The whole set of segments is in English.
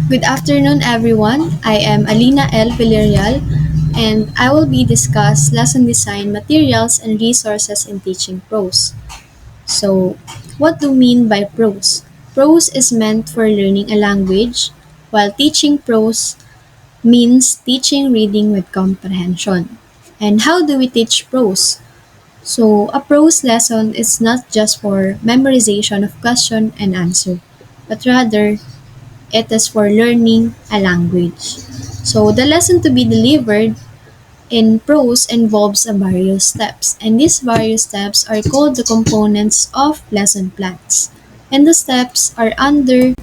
Good afternoon, everyone. I am Alina L. Villarreal, and I will be discuss lesson design materials and resources in teaching prose. So, what do you mean by prose? Prose is meant for learning a language, while teaching prose means teaching reading with comprehension. And how do we teach prose? So, a prose lesson is not just for memorization of question and answer, but rather it is for learning a language. So the lesson to be delivered in prose involves a various steps, and these various steps are called the components of lesson plans. And the steps are under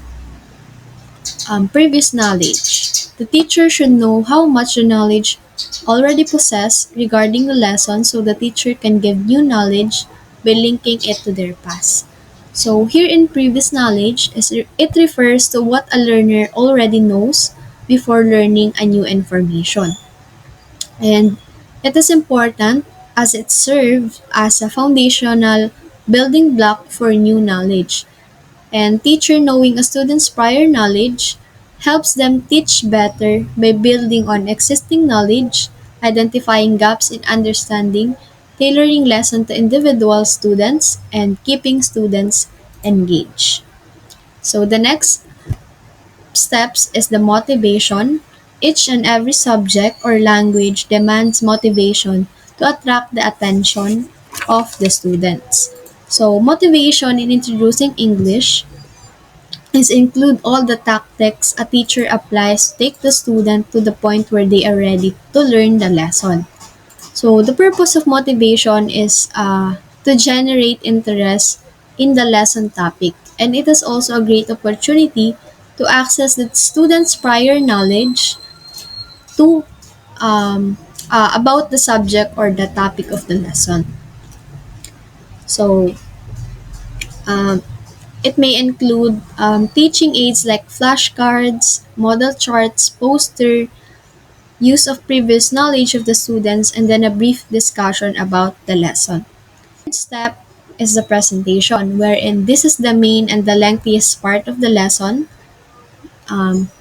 previous knowledge. The teacher should know how much the knowledge already possessed regarding the lesson so the teacher can give new knowledge by linking it to their past. So here in previous knowledge, it refers to what a learner already knows before learning a new information. And it is important as it serves as a foundational building block for new knowledge. And teacher knowing a student's prior knowledge helps them teach better by building on existing knowledge, identifying gaps in understanding, tailoring lesson to individual students, and keeping students engaged. So the next steps is the motivation. Each and every subject or language demands motivation to attract the attention of the students. So motivation in introducing English is include all the tactics a teacher applies to take the student to the point where they are ready to learn the lesson. So the purpose of motivation is to generate interest in the lesson topic, and it is also a great opportunity to access the student's prior knowledge to about the subject or the topic of the lesson. So um, it may include teaching aids like flashcards, model charts, poster, use of previous knowledge of the students, and then a brief discussion about the lesson. Third step is the presentation, wherein this is the main and the lengthiest part of the lesson. Um,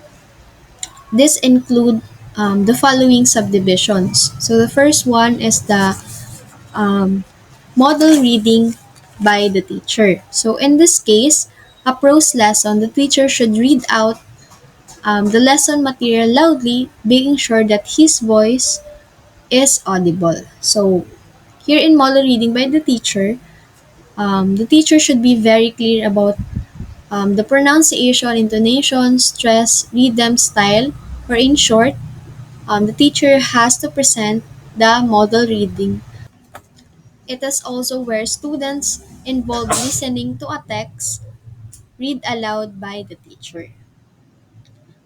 this include the following subdivisions. So the first one is the um, model reading by the teacher. So in this case, a prose lesson, the teacher should read out the lesson material loudly, making sure that his voice is audible. So here in model reading by the teacher should be very clear about the pronunciation, intonation, stress, rhythm, style, or in short, the teacher has to present the model reading. It is also where students involve listening to a text read aloud by the teacher.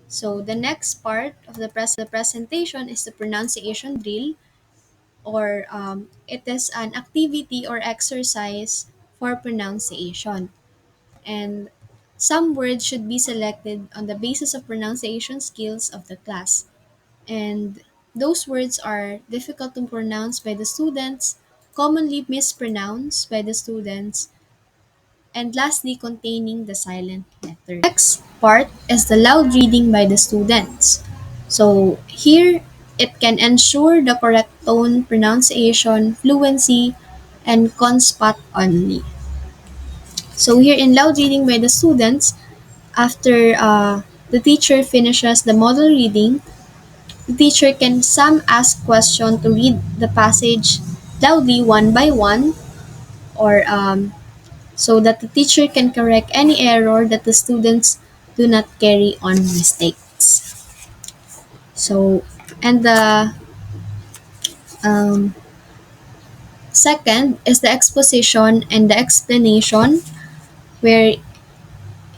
So the next part of the presentation is the pronunciation drill, or it is an activity or exercise for pronunciation. And some words should be selected on the basis of pronunciation skills of the class. And those words are difficult to pronounce by the students, commonly mispronounced by the students, and lastly containing the silent letters. Next part is the loud reading by the students. So here it can ensure the correct tone, pronunciation, fluency, and conspot only. So here in loud reading by the students, after the teacher finishes the model reading, the teacher can some ask question to read the passage loudly one by one, or so that the teacher can correct any error that the students do not carry on mistakes. So, and the um, second is the exposition and the explanation, where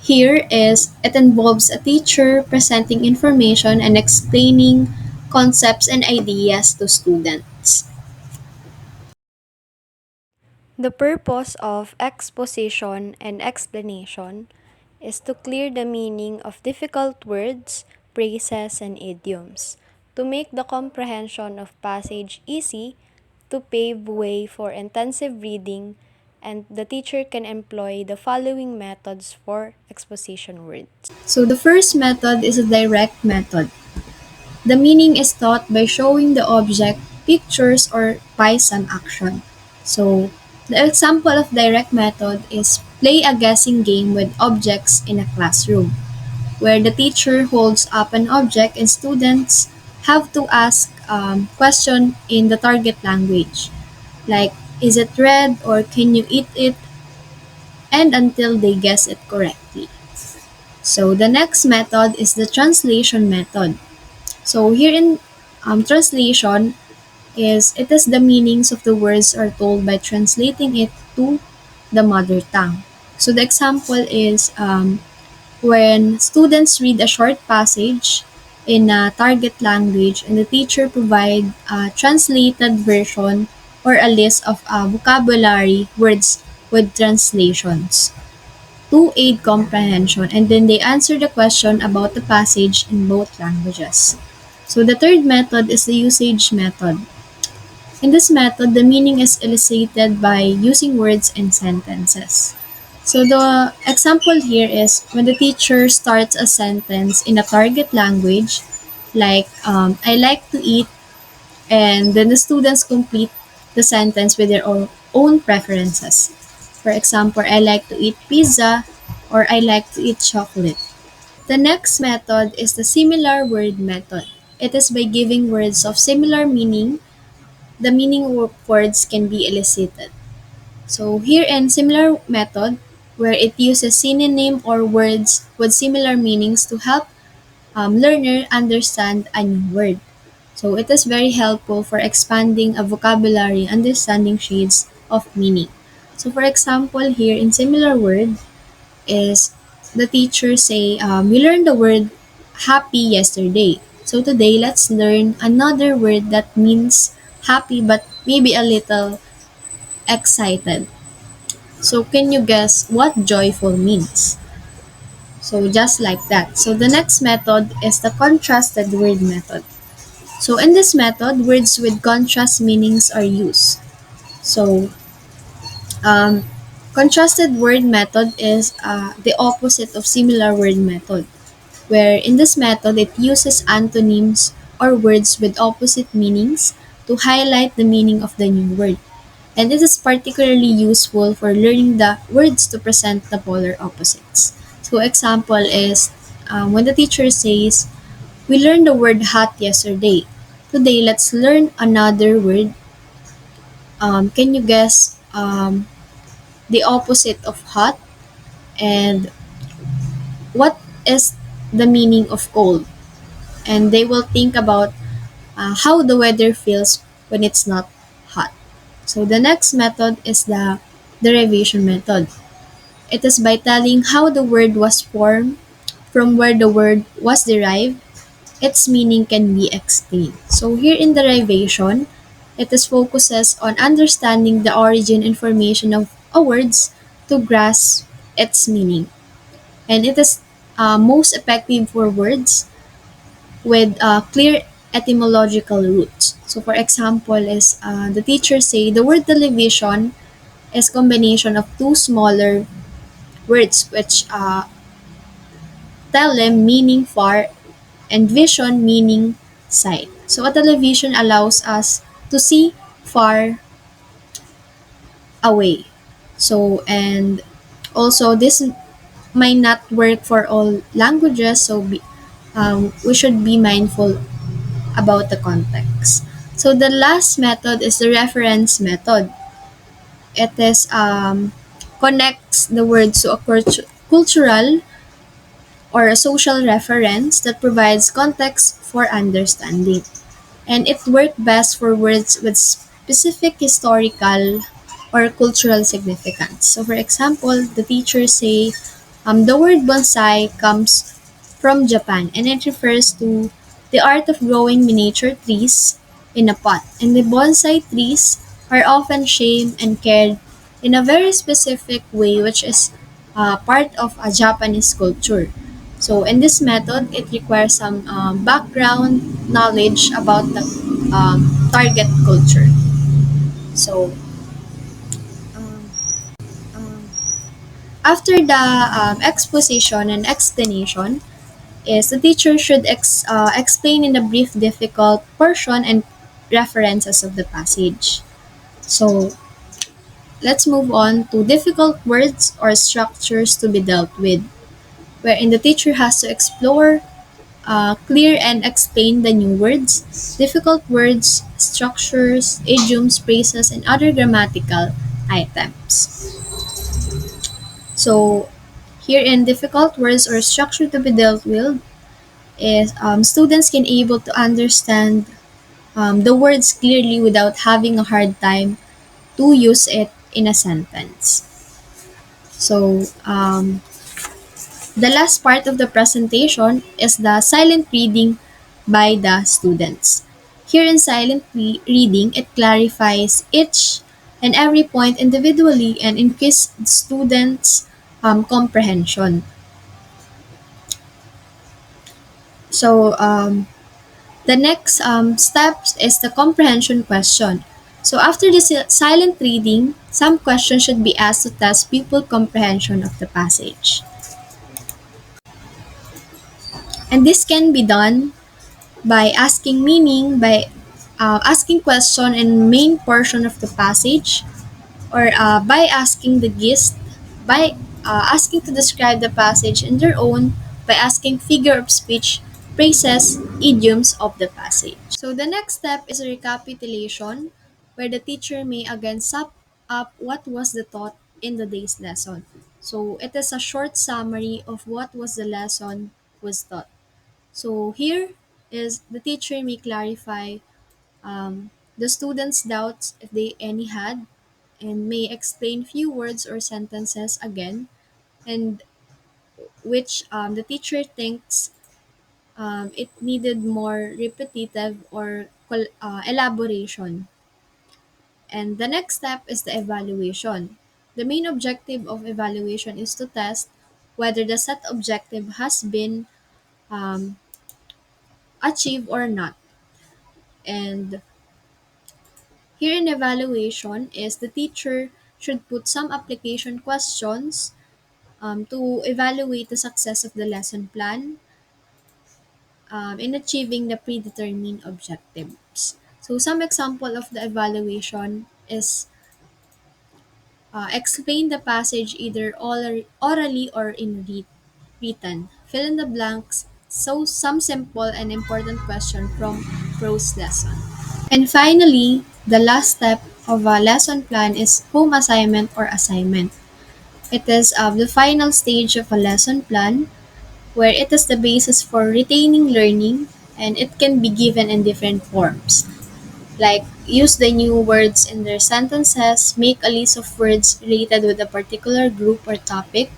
here is it involves a teacher presenting information and explaining concepts and ideas to students. The purpose of exposition and explanation is to clear the meaning of difficult words, phrases, and idioms, to make the comprehension of passage easy, to pave way for intensive reading, and the teacher can employ the following methods for exposition words. So the first method is a direct method. The meaning is taught by showing the object pictures or by some action. So the example of direct method is play a guessing game with objects in a classroom, where the teacher holds up an object and students have to ask question in the target language, like is it red or can you eat it, and until they guess it correctly. So the next method is the translation method. So here in translation is it is the meanings of the words are told by translating it to the mother tongue. So the example is when students read a short passage in a target language and the teacher provide a translated version or a list of vocabulary words with translations to aid comprehension, and then they answer the question about the passage in both languages. So the third method is the usage method. In this method, the meaning is elicited by using words and sentences. So the example here is when the teacher starts a sentence in a target language, like I like to eat, and then the students complete the sentence with their own preferences. For example, I like to eat pizza or I like to eat chocolate. The next method is the similar word method. It is by giving words of similar meaning, the meaning of words can be elicited. So here in similar method, where it uses synonym or words with similar meanings to help learner understand a new word. So it is very helpful for expanding a vocabulary, understanding shades of meaning. So for example, here in similar word is the teacher say, we learned the word happy yesterday. So today, let's learn another word that means happy but maybe a little excited. So can you guess what joyful means? So just like that. So the next method is the contrasted word method. So in this method, words with contrast meanings are used. So um, contrasted word method is the opposite of similar word method, where in this method it uses antonyms or words with opposite meanings to highlight the meaning of the new word. And it is particularly useful for learning the words to present the polar opposites. So example is when the teacher says, we learned the word hot yesterday. Today, let's learn another word. Can you guess the opposite of hot? And what is the meaning of cold? And they will think about how the weather feels when it's not hot. So the next method is the derivation method. It is by telling how the word was formed, from where the word was derived, its meaning can be explained. So here in derivation, it is focuses on understanding the origin information of a words to grasp its meaning. And it is most effective for words with clear etymological roots. So for example is the teacher say the word television is combination of two smaller words which tele meaning far and vision meaning sight. So a television allows us to see far away. So and also this might not work for all languages, so we should be mindful about the context. So the last method is the reference method. It is connects the words to a cultural or a social reference that provides context for understanding. And it worked best for words with specific historical or cultural significance. So for example, the teachers say the word bonsai comes from Japan and it refers to the art of growing miniature trees in a pot. And the bonsai trees are often shaped and cared in a very specific way, which is part of a Japanese culture. So in this method, it requires some background knowledge about the target culture. So After the exposition and explanation, is the teacher should explain in the brief difficult portion and references of the passage. So let's move on to difficult words or structures to be dealt with, wherein the teacher has to explore, clear, and explain the new words, difficult words, structures, idioms, phrases, and other grammatical items. So here in difficult words or structure to be dealt with is students can able to understand the words clearly without having a hard time to use it in a sentence. So the last part of the presentation is the silent reading by the students. Here in silent reading, it clarifies each and every point individually and increase students' comprehension. So the next steps is the comprehension question. So after the silent reading, some questions should be asked to test pupil comprehension of the passage. And this can be done by asking meaning, by asking question in main portion of the passage, or by asking the guest, by asking to describe the passage in their own, by asking figure of speech, phrases, idioms of the passage. So the next step is a recapitulation where the teacher may again sum up what was the taught in the day's lesson. So it is a short summary of what was the lesson was taught. So here is the teacher may clarify the students' doubts if they any had, and may explain few words or sentences again, and which the teacher thinks it needed more repetitive or elaboration. And the next step is the evaluation. The main objective of evaluation is to test whether the set objective has been um, achieved or not. And here in evaluation is the teacher should put some application questions to evaluate the success of the lesson plan in achieving the predetermined objectives. So some example of the evaluation is explain the passage either orally or in written. Fill in the blanks. So some simple and important question from prose lesson. And finally, the last step of a lesson plan is home assignment or assignment. It is the final stage of a lesson plan where it is the basis for retaining learning, and it can be given in different forms. Like use the new words in their sentences, make a list of words related with a particular group or topic,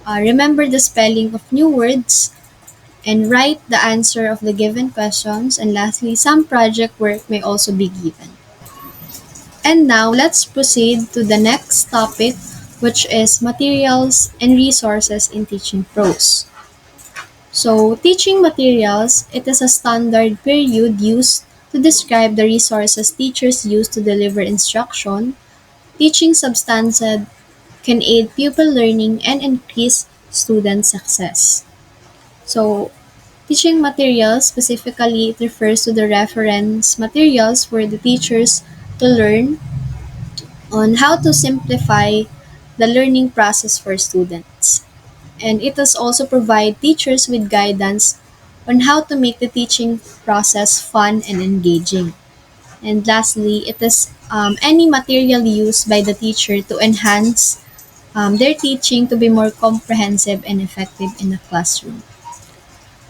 remember the spelling of new words, and write the answer of the given questions, and lastly, some project work may also be given. And now let's proceed to the next topic, which is materials and resources in teaching prose. So, teaching materials, it is a standard period used to describe the resources teachers use to deliver instruction. Teaching substantive can aid pupil learning and increase student success. So, teaching materials specifically it refers to the reference materials for the teachers to learn on how to simplify the learning process for students. And it has also provide teachers with guidance on how to make the teaching process fun and engaging. And lastly, it is any material used by the teacher to enhance their teaching to be more comprehensive and effective in the classroom.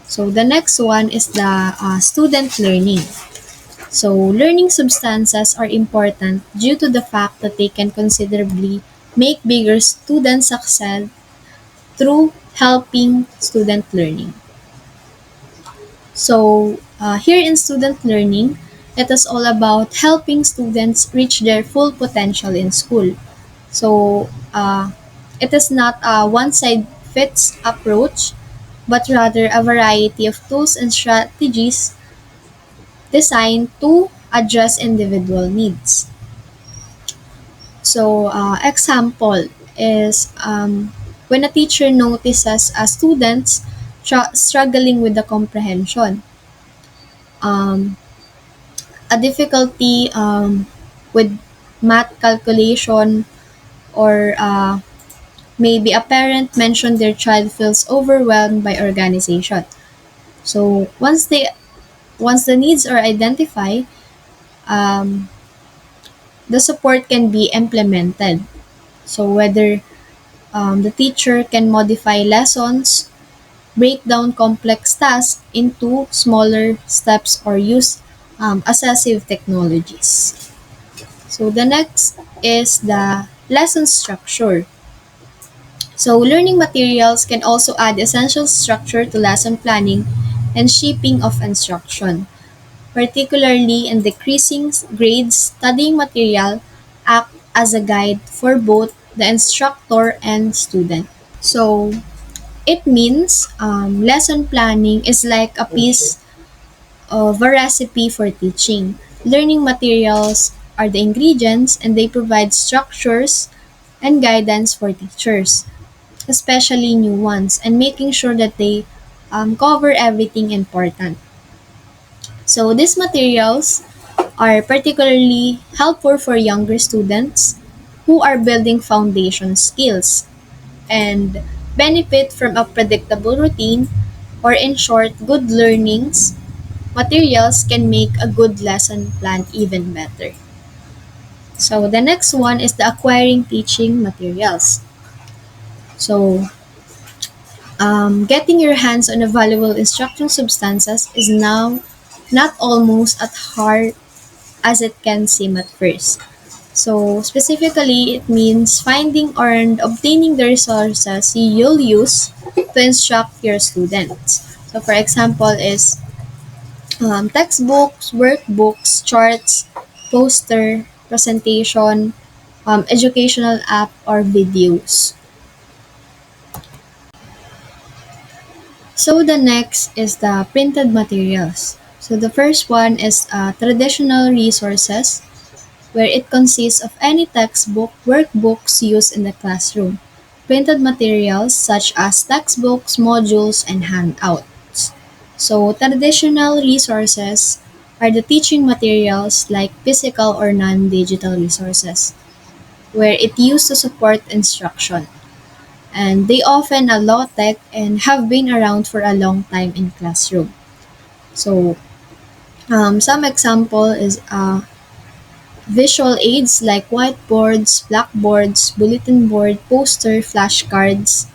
So the next one is the student learning. So learning substances are important due to the fact that they can considerably make bigger student success through helping student learning. So, here in student learning, it is all about helping students reach their full potential in school. So, it is not a one size fits approach, but rather a variety of tools and strategies designed to address individual needs. So, example. is when a teacher notices a student struggling with the comprehension, um, a difficulty with math calculation, or maybe a parent mentioned their child feels overwhelmed by organization. So once the needs are identified, um, the support can be implemented. So whether the teacher can modify lessons, break down complex tasks into smaller steps, or use assessive technologies. So the next is the lesson structure. So learning materials can also add essential structure to lesson planning and shaping of instruction. Particularly in decreasing grades, studying material act as a guide for both the instructor and student. So it means lesson planning is like a piece of a recipe for teaching. Learning materials are the ingredients, and they provide structures and guidance for teachers, especially new ones, and making sure that they cover everything important. So these materials are particularly helpful for younger students who are building foundation skills and benefit from a predictable routine, or in short, good learnings. Materials can make a good lesson plan even better. So the next one is the acquiring teaching materials. So getting your hands on a valuable instruction substances is now not almost as hard as it can seem at first. So specifically, it means finding or obtaining the resources you'll use to instruct your students. So for example is textbooks, workbooks, charts, poster, presentation, educational app, or videos. So the next is the printed materials. So the first one is traditional resources, where it consists of any textbook, workbooks used in the classroom. Printed materials such as textbooks, modules, and handouts. So traditional resources are the teaching materials like physical or non-digital resources, where it used to support instruction. And they often are low-tech and have been around for a long time in classroom. So some example is visual aids like whiteboards, blackboards, bulletin board, poster, flashcards,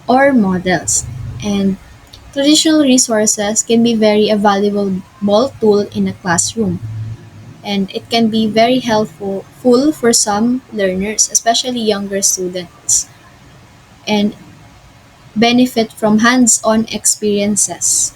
or models. And traditional resources can be very a valuable tool in a classroom, and it can be very helpful full for some learners, especially younger students, and benefit from hands-on experiences.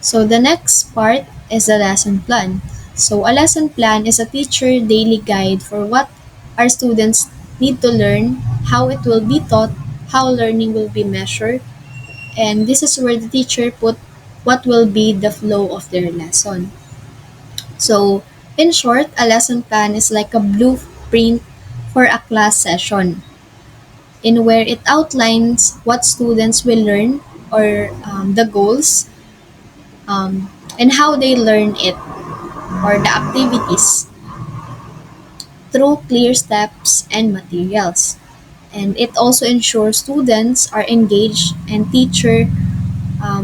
So the next part is the lesson plan. So a lesson plan is a teacher daily guide for what our students need to learn, how it will be taught, how learning will be measured, and this is where the teacher put what will be the flow of their lesson. So in short, a lesson plan is like a blueprint for a class session in where it outlines what students will learn, or the goals, and how they learn it, or the activities, through clear steps and materials. And it also ensures students are engaged and teacher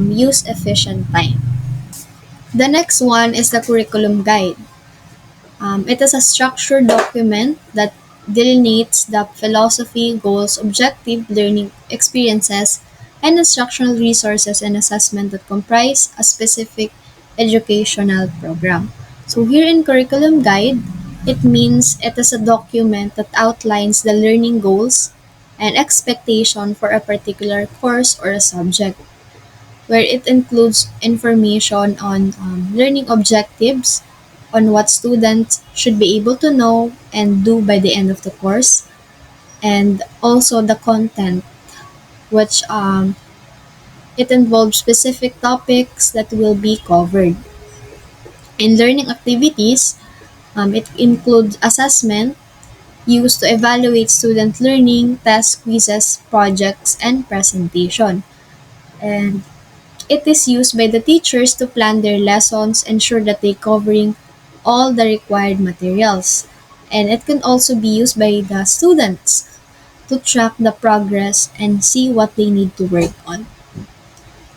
use efficient time. The next one is the curriculum guide. It is a structured document that delineates the philosophy, goals, objective learning experiences, and instructional resources and assessment that comprise a specific educational program. So here in curriculum guide, it means it is a document that outlines the learning goals and expectation for a particular course or a subject, where it includes information on learning objectives, on what students should be able to know and do by the end of the course, and also the content, which it involves specific topics that will be covered. In learning activities, it includes assessment, used to evaluate student learning, tests, quizzes, projects, and presentation. And it is used by the teachers to plan their lessons, ensure that they covering all the required materials. And it can also be used by the students to track the progress and see what they need to work on.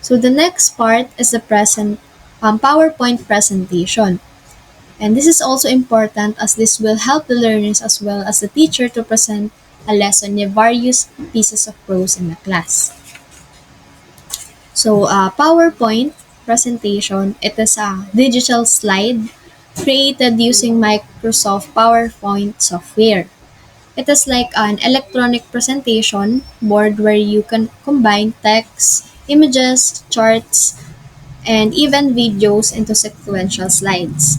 So the next part is the PowerPoint presentation. And this is also important as this will help the learners as well as the teacher to present a lesson in various pieces of prose in the class. So PowerPoint presentation, it is a digital slide created using Microsoft PowerPoint software. It is like an electronic presentation board where you can combine text, images, charts, and even videos into sequential slides.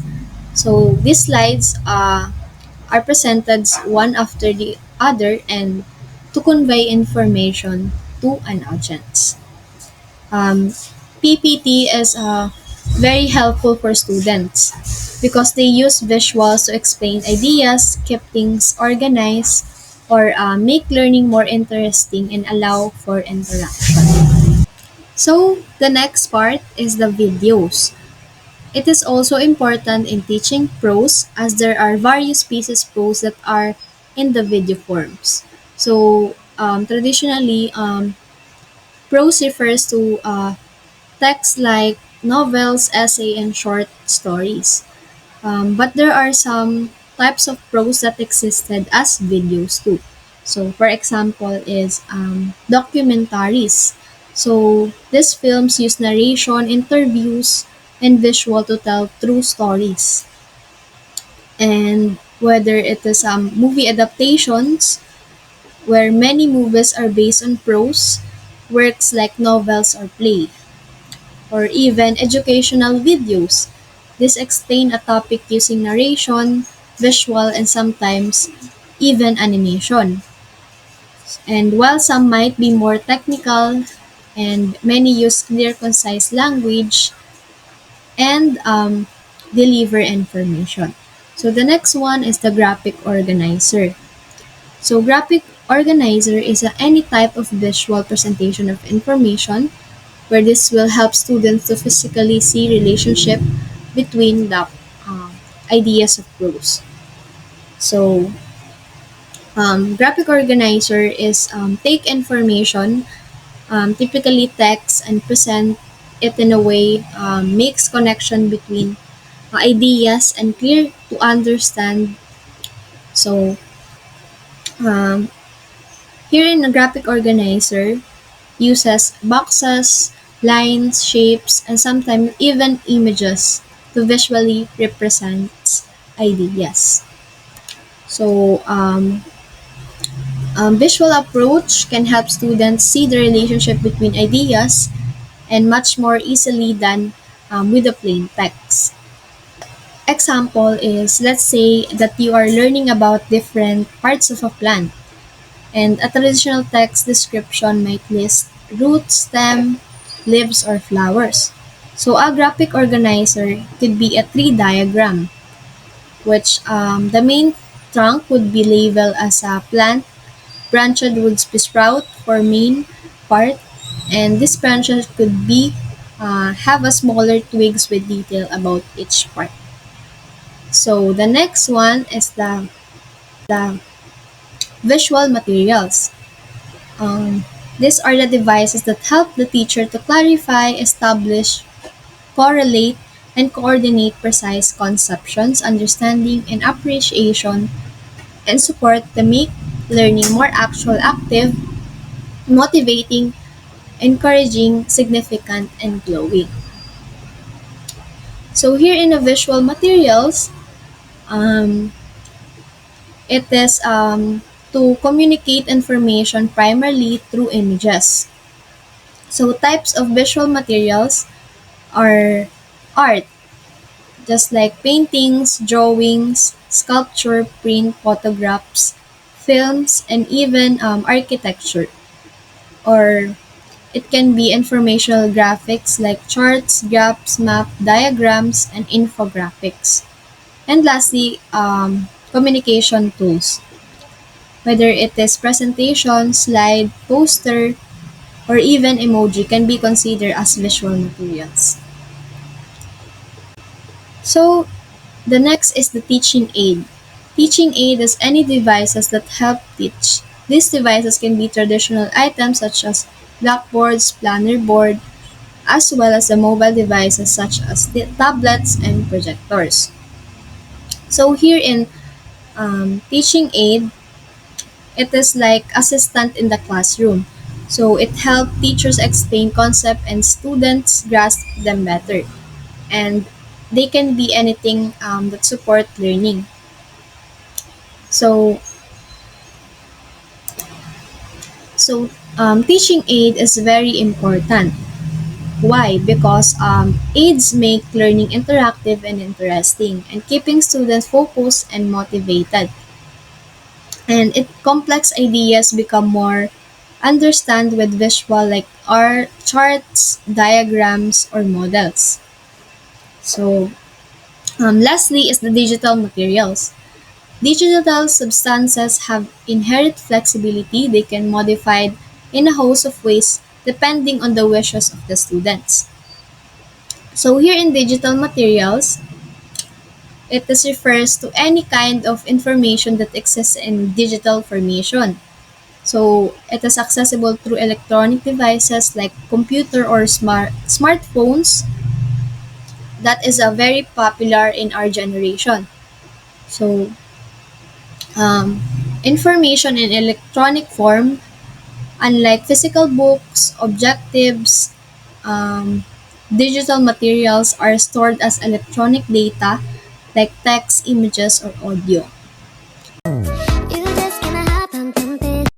So these slides are presented one after the other and to convey information to an audience. Um, PPT is very helpful for students because they use visuals to explain ideas, keep things organized, or make learning more interesting and allow for interaction. So the next part is the videos. It is also important in teaching prose as there are various pieces of prose that are in the video forms. So traditionally, prose refers to texts like novels, essay, and short stories. But there are some types of prose that existed as videos too. So, for example, is documentaries. So, these films use narration, interviews, and visual to tell true stories. And whether it is movie adaptations, where many movies are based on prose, works like novels or play, or even educational videos. This explain a topic using narration, visual, and sometimes even animation. And while some might be more technical, and many use clear, concise language and deliver information. So the next one is the graphic organizer. So graphic organizer is any type of visual presentation of information where this will help students to physically see relationship between the um, ideas of prose. So graphic organizer is take information, typically text, and present it in a way makes connection between ideas and clear to understand. So um, here in a graphic organizer uses boxes, lines, shapes, and sometimes even images to visually represent ideas. So, visual approach can help students see the relationship between ideas and much more easily than with the plain text. Example is, let's say that you are learning about different parts of a plant, and a traditional text description might list root, stem, leaves, or flowers. So a graphic organizer could be a tree diagram, which the main trunk would be labeled as a plant, branched would be sprout for main part, and these branches could be have a smaller twigs with detail about each part. So the next one is the visual materials. Um, these are the devices that help the teacher to clarify, establish, correlate, and coordinate precise conceptions, understanding, and appreciation, and support to make learning more actual, active, motivating, encouraging, significant, and glowing. So here in the visual materials, um, it is to communicate information primarily through images. So types of visual materials are art, just like paintings, drawings, sculpture, print, photographs, films, and even architecture. Or it can be informational graphics like charts, graphs, map, diagrams, and infographics. And lastly, communication tools. whether it is presentation, slide, poster, or even emoji can be considered as visual materials. So, the next is the teaching aid. Teaching aid is any devices that help teach. These devices can be traditional items such as blackboards, planner board, as well as the mobile devices such as the tablets and projectors. So here in teaching aid, it is like assistant in the classroom. So it helps teachers explain concept and students grasp them better. And they can be anything that support learning. So so teaching aid is very important. Why? Because aids make learning interactive and interesting, and keeping students focused and motivated. And it complex ideas become more understand with visual like art, charts, diagrams, or models. So lastly is the digital materials. Digital substances have inherent flexibility. They can modify in a host of ways depending on the wishes of the students. So here in digital materials, it is refers to any kind of information that exists in digital formation. So it is accessible through electronic devices like computer or smartphones that is a very popular in our generation. So um, information in electronic form, unlike physical books, objectives, um, digital materials are stored as electronic data like text, images, or audio.